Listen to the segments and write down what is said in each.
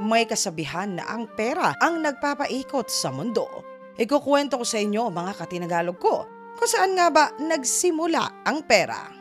May kasabihan na ang pera ang nagpapaikot sa mundo. Ikukwento ko sa inyo mga katinagalog ko kung saan nga ba nagsimula ang pera.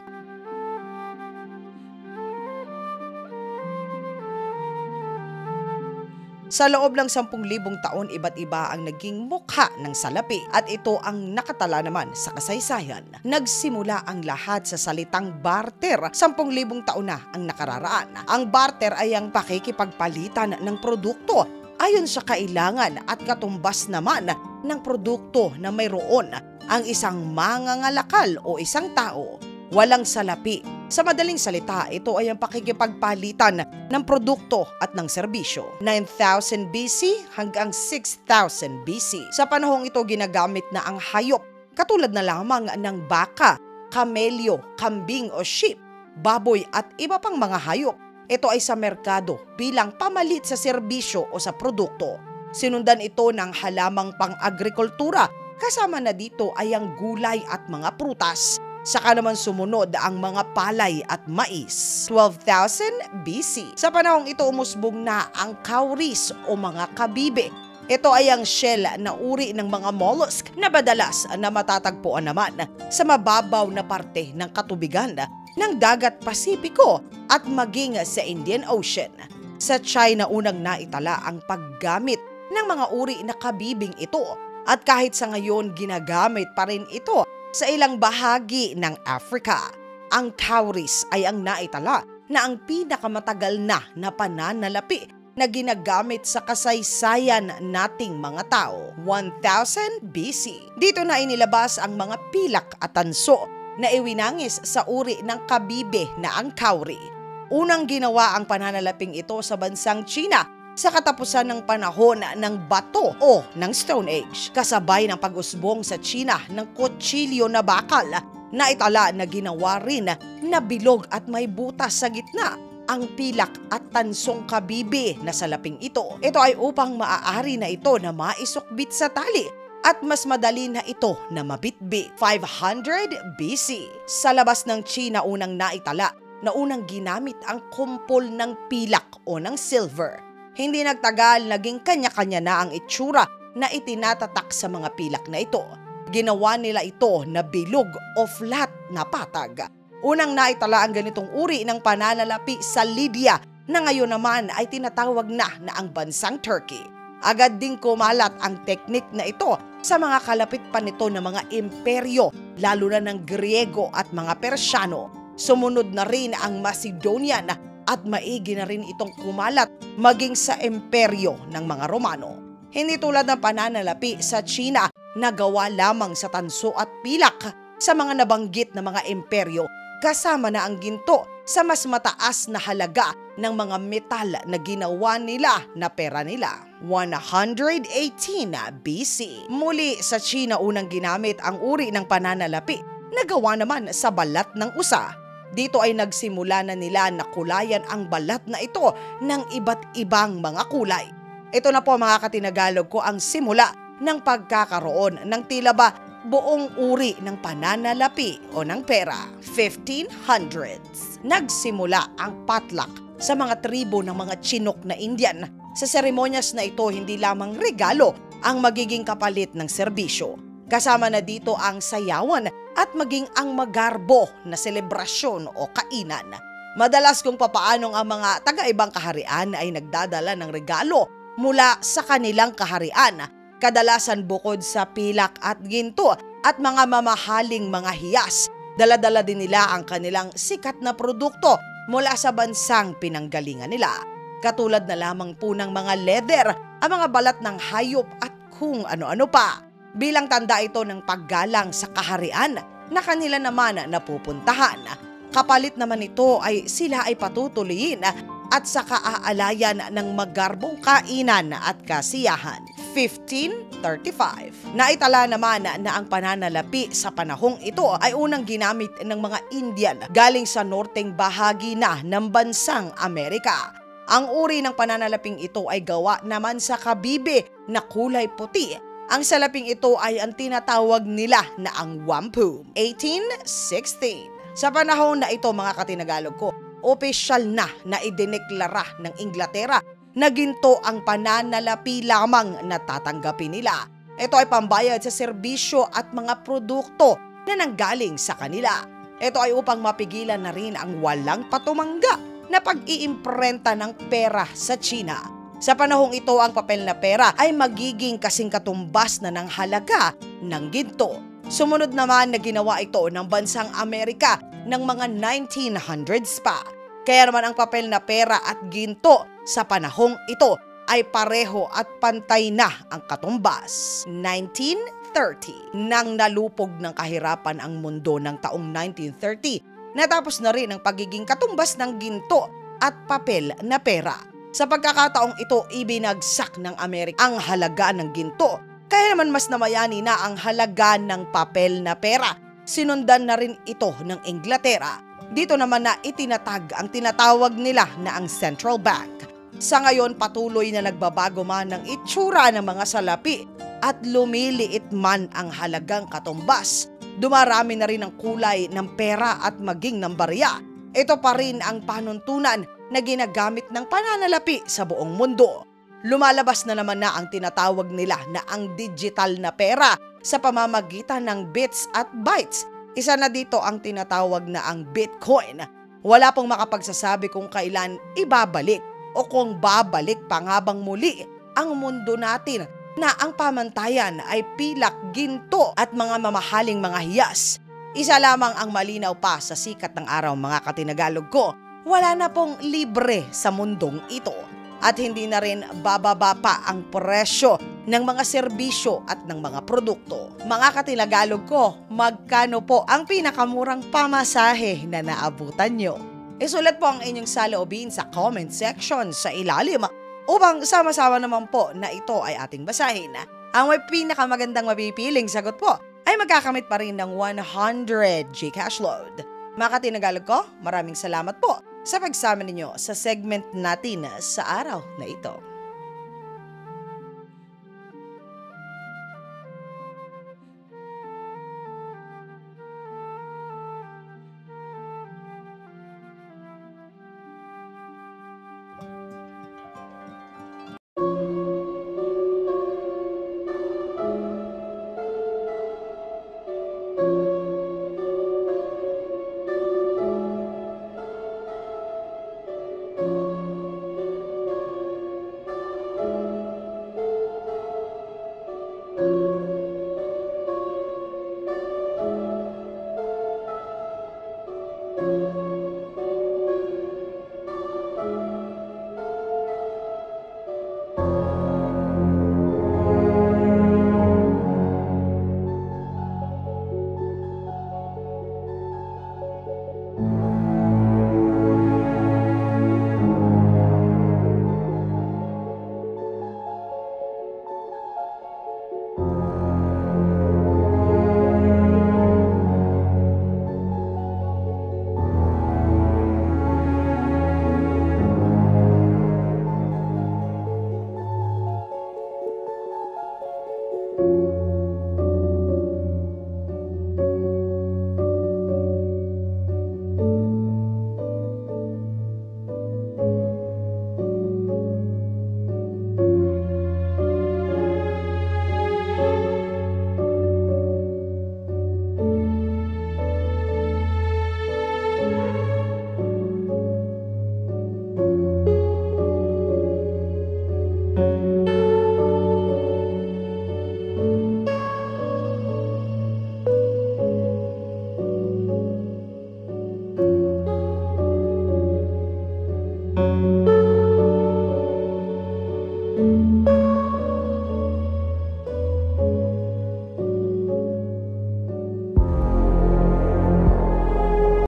Sa loob ng 10,000 taon, iba't iba ang naging mukha ng salapi at ito ang nakatala naman sa kasaysayan. Nagsimula ang lahat sa salitang barter. 10,000 taon na ang nakararaan. Ang barter ay ang pakikipagpalitan ng produkto ayon sa kailangan at katumbas naman ng produkto na mayroon ang isang mangangalakal o isang tao. Walang salapi. Sa madaling salita, ito ay ang pakikipagpalitan ng produkto at ng serbisyo. 9,000 BC hanggang 6,000 BC. Sa panahong ito, ginagamit na ang hayop, katulad na lamang ng baka, kamelyo, kambing o sheep, baboy at iba pang mga hayop. Ito ay sa merkado bilang pamalit sa serbisyo o sa produkto. Sinundan ito ng halamang pang-agrikultura, kasama na dito ay ang gulay at mga prutas. Saka naman sumunod ang mga palay at mais. 12,000 BC. Sa panahong ito umusbong na ang cowries o mga kabibe. Ito ay ang shell na uri ng mga mollusk na madalas na matatagpuan naman sa mababaw na parte ng katubigan ng dagat Pasipiko at maging sa Indian Ocean. Sa China unang naitala ang paggamit ng mga uri na kabibing ito at kahit sa ngayon ginagamit pa rin ito sa ilang bahagi ng Africa. Ang cowries ay ang naitala na ang pinakamatagal na pananalapi na ginagamit sa kasaysayan nating mga tao. 1000 BC. Dito na inilabas ang mga pilak at tanso na iwinangis sa uri ng kabibe na ang cowrie. Unang ginawa ang pananalaping ito sa bansang China sa katapusan ng panahon ng bato o ng Stone Age. Kasabay ng pag-usbong sa China ng kutsilyo na bakal na itala na ginawa rin na bilog at may butas sa gitna ang pilak at tansong kabibe na salaping ito. Ito ay upang maaari na ito na maisukbit sa tali at mas madali na ito na mabitbit. 500 BC. Sa labas ng China unang naitala na unang ginamit ang kumpol ng pilak o ng silver. Hindi nagtagal, naging kanya-kanya na ang itsura na itinatatak sa mga pilak na ito. Ginawa nila ito na bilog o flat na patag. Unang naitala ang ganitong uri ng pananalapi sa Lydia na ngayon naman ay tinatawag na ang bansang Turkey. Agad ding kumalat ang teknik na ito sa mga kalapit pa nito na mga imperyo, lalo na ng Griego at mga Persyano. Sumunod na rin ang Macedonian at maigi na rin itong kumalat maging sa imperyo ng mga Romano. Hindi tulad ng pananalapi sa China na gawa lamang sa tanso at pilak sa mga nabanggit na mga imperyo, kasama na ang ginto sa mas mataas na halaga ng mga metal na ginawa nila na pera nila. 118 BC. Muli sa China unang ginamit ang uri ng pananalapi na gawa naman sa balat ng usa. Dito ay nagsimula na nila na kulayan ang balat na ito ng iba't ibang mga kulay. Ito na po mga katinagalog ko ang simula ng pagkakaroon ng tila ba buong uri ng pananalapi o ng pera. 1500s. Nagsimula ang potluck sa mga tribo ng mga Chinook na Indian. Sa seremonyas na ito, hindi lamang regalo ang magiging kapalit ng serbisyo. Kasama na dito ang sayawan at maging ang magarbo na selebrasyon o kainan. Madalas kung papaanong ang mga taga-ibang kaharian ay nagdadala ng regalo mula sa kanilang kaharian. Kadalasan bukod sa pilak at ginto at mga mamahaling mga hiyas, dala-dala din nila ang kanilang sikat na produkto mula sa bansang pinanggalingan nila. Katulad na lamang po ng mga leather, ang mga balat ng hayop at kung ano-ano pa. Bilang tanda ito ng paggalang sa kaharian na kanila naman napupuntahan. Kapalit naman ito ay sila ay patutuloyin at sa kaaalayan ng magarbong kainan at kasiyahan. 1535. Naitala naman na ang pananalapi sa panahong ito ay unang ginamit ng mga Indian galing sa norteng bahagi na ng bansang Amerika. Ang uri ng pananalaping ito ay gawa naman sa kabibe na kulay puti. Ang salaping ito ay ang tinatawag nila na ang wampum. 1816. Sa panahon na ito mga katinagalog ko, opisyal na idineklara ng Inglaterra na ginto ang pananalapi lamang na tatanggapin nila. Ito ay pambayad sa serbisyo at mga produkto na nanggaling sa kanila. Ito ay upang mapigilan na rin ang walang patumangga na pag-iimprenta ng pera sa China. Sa panahong ito, ang papel na pera ay magiging kasing katumbas na ng halaga ng ginto. Sumunod naman na ginawa ito ng bansang Amerika ng mga 1900s pa. Kaya naman ang papel na pera at ginto sa panahong ito ay pareho at pantay na ang katumbas. 1930, nang nalupog ng kahirapan ang mundo ng taong 1930, natapos na rin ang pagiging katumbas ng ginto at papel na pera. Sa pagkakataong ito, ibinagsak ng Amerika ang halaga ng ginto, kaya naman mas namayani na ang halaga ng papel na pera. Sinundan na rin ito ng Inglaterra. Dito naman na itinatag ang tinatawag nila na ang Central Bank. Sa ngayon, patuloy na nagbabago man ng itsura ng mga salapi at lumiliit man ang halagang katumbas. Dumarami na rin ang kulay ng pera at maging ng barya. Ito pa rin ang panuntunan na ginagamit ng pananalapi sa buong mundo. Lumalabas na naman na ang tinatawag nila na ang digital na pera sa pamamagitan ng bits at bytes. Isa na dito ang tinatawag na ang Bitcoin. Wala pong makapagsasabi kung kailan ibabalik o kung babalik pa nga bang muli ang mundo natin na ang pamantayan ay pilak, ginto at mga mamahaling mga hiyas. Isa lamang ang malinaw pa sa sikat ng araw, mga katinagalog ko. Wala na pong libre sa mundong ito. At hindi na rin bababa pa ang presyo ng mga serbisyo at ng mga produkto. Mga katinagalog ko, magkano po ang pinakamurang pamasahe na naabutan nyo? Isulat po ang inyong saloobin sa comment section sa ilalim upang sama-sama naman po na ito ay ating basahin. Ang may pinakamagandang mapipiling sagot po ay magkakamit pa rin ng 100 Gcash load. Mga katinagalog ko, maraming salamat po sa pagsama ninyo sa segment natin sa araw na ito.